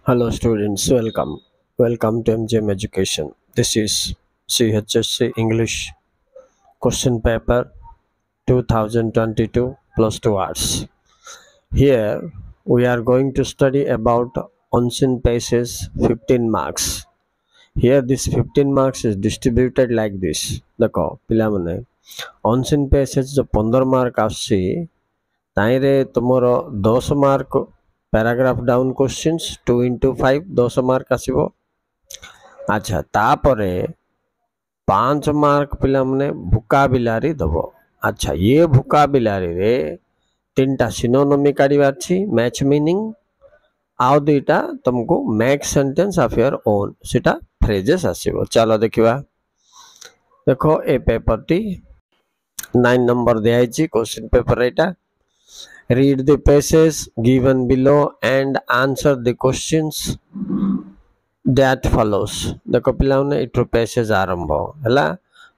Hello students, welcome. Welcome to MGM Education. This is CHSC English question paper 2022 plus 2 hours. Here we are going to study about unseen passage 15 marks. Here this 15 marks is distributed like this. देखो पिलामने unseen passage जो 15 mark आसी ताइरे तुमरो 10 mark paragraph down questions 2 into 5 10 mark आसीबो। अच्छा तापरे 5 mark पिलामने भोकाबुलारी दबो। अच्छा ये भोकाबुलारी रे तीनटा सिनोनिम काढिबार छी मैच मीनिंग आउ दुईटा तुमको make sentence of your own सेटा फ्रेजेस आसीबो। चलो देखिबा। देखो ए पेपर टी 9 नंबर दिया है question paper Etah. Read the passage given below and answer the questions that follows. देखो पिलाने इट्रो पैसेज आरंभ हैला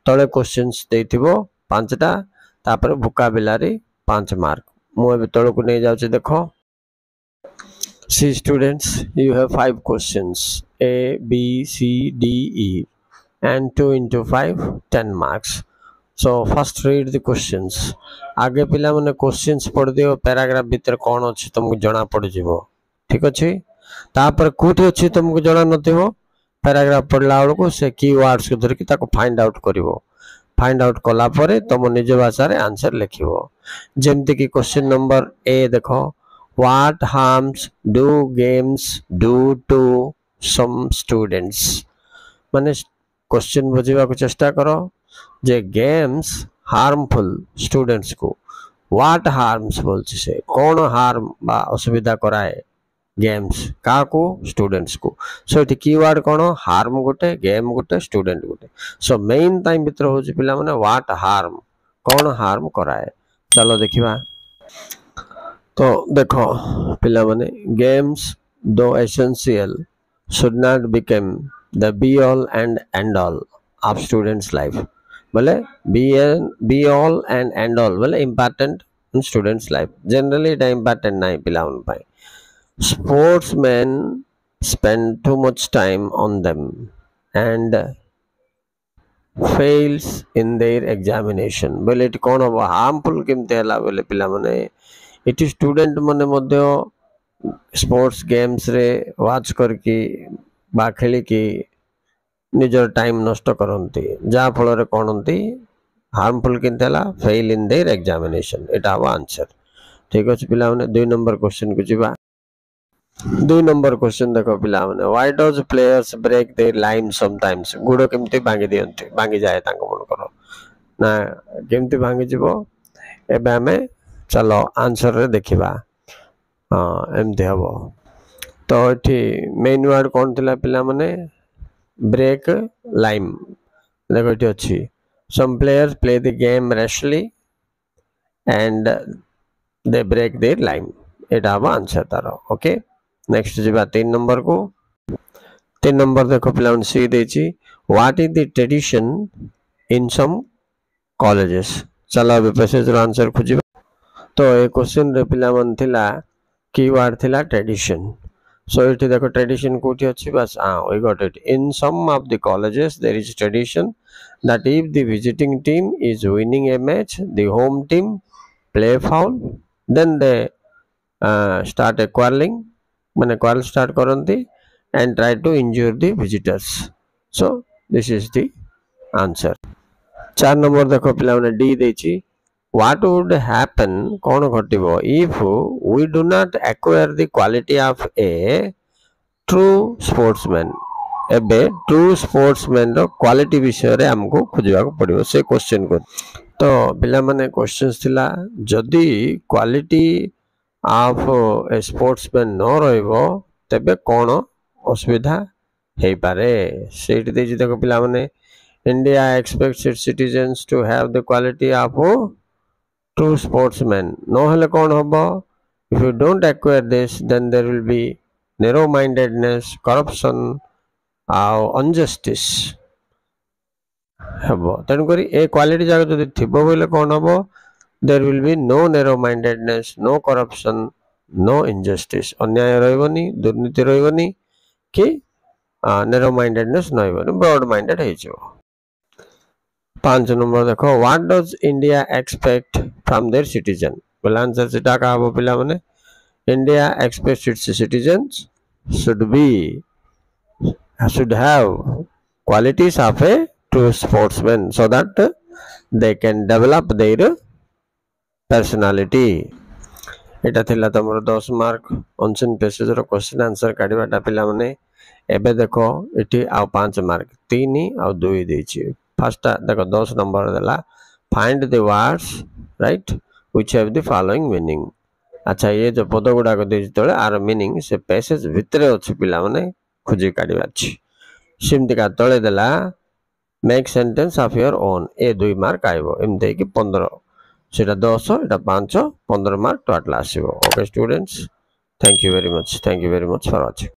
तळे क्वेश्चंस देथिबो पांचटा तापर भोकाबुलारी 5 मार्क मु ए तळ को नै जाउ छी। देखो see students, you have 5 questions A B C D E and 2 into 5 10 marks. So first read the questions. आगे पिला माने क्वेश्चंस पढ़ दियो पैराग्राफ भीतर कोन अछि तुमको जणा पड़ जिवो। ठीक अछि तापर कोठी अछि तुमको जणा नथिबो पैराग्राफ पढ़ला बेलको से कीवर्ड्स को धर के ताको फाइंड आउट करिवो। फाइंड आउट कला परे तुम निज भाषा रे आंसर लिखिवो। जेमति कि क्वेश्चन नंबर ए देखो what harms do games do to some students. माने क्वेश्चन बुझिबा को चेष्टा करो जे गेम्स हार्मफुल स्टूडेंट्स को व्हाट हार्म्स बोलछि से कौन हार्म बा असुविधा कराए गेम्स का को स्टूडेंट्स को। सो इट कीवर्ड कौन हार्म गोटे गेम गोटे स्टूडेंट गोटे। सो मेन टाइम भीतर हो पिला माने व्हाट हार्म कौन हार्म कराए। चलो देखिबा। तो देखो पिला माने games though essential should not become the be all and end all of students life. बोले be all and end all बोले important in students life generally it important नहीं पिला उन पाए। Sportsman spend too much time on them and fails in their examination. बोले it कौन हम harmful केमते हला बोले पिला माने इट स्टूडेंट माने मध्य स्पोर्ट्स गेम्स रे वाच करके बा खेली की निजर टाइम नष्ट करती जहाँ फल कौन harmful Qila fail in their examination एटा हम आंसर। ठीक अच्छे पिला माने 2 नंबर क्वेश्चन को जीवा। 2 नंबर क्वेश्चन देखो पिला माने why does players break their line sometimes. गुड़ केमती भांगी दियंती भांगी जाए तांको मन करो ना केमती भांगी जीवो एबे हमें चलो आंसर रे देखिबा। हां एमती हबो। तो एठी मेन वर्ड कोन थिला पिला माने ब्रेक लाइन। देखो ये अच्छी some players play the game rashly and they break their line एटा हम आंसर तारो। ओके नेक्स्ट जीवा 3 नंबर को। 3 नंबर देखो पिला सी देची what is the tradition in some colleges. चलो अब पैसेज रो आंसर खोजिबा। तो ए क्वेश्चन रे पिला मन थिला कीवर्ड थिला ट्रेडिशन। So it देखो tradition कोठी अच्छी बस we got it. In some of the colleges there is tradition that if the visiting team is winning a match the home team play foul then they start a quarreling माने quarrel start करंती and try to injure the visitors. So this is the answer. 4 number देखो पिला माने D देची what would happen कौन घटिबो if we do not acquire the quality of a true sportsman। एबे true sportsman रो quality विषय रे हमको खोजवा को पड़ियो से क्वेश्चन को। तो पिला माने क्वेश्चंस थिला जदी क्वालिटी ऑफ ए स्पोर्ट्समैन न रहइबो तबे कोन असुविधा हे पारे सेट देजी। देखो पिला माने India expects its citizens to have the quality of true sportsman no hale kon hobo if you don't acquire this then there will be narrow mindedness corruption or injustice hebo। तेन करी ए quality जाग जदि थिबो बोले कोन होबो there will be no narrow mindedness no corruption no injustice अन्याय रहइबनी दुर्नीति रहइबनी कि narrow mindedness नहीं broad minded ହେଇଯିବ। 5 नंबर देखो what does India expect from their citizen बोला आंसर सीटा का हबो पिला माने India expects its citizens should have qualities of a true sportsman so that they can develop their personality। एटा थिला तमरो 10 मार्क ऑनसन पेसेज रो question answer काढिबाटा पिला माने एबे देखो इठी आ 5 मार्क 3 आ 2 देछि। फर्स्ट देखो 10 नंबर देला find the words right which have the following meaning. अच्छा ये जो पद गुडा को देछि तळे आर मीनिंग से पेसेज भितरे अछि पिला माने खोजि काढिबा अछि। सिमति का तळे देला make sentence of your own a 2 mark आइबो एमते कि 15 सेटा 10 एटा 5 15 मार्क टोटल आसीबो। Okay students thank you very much for watching.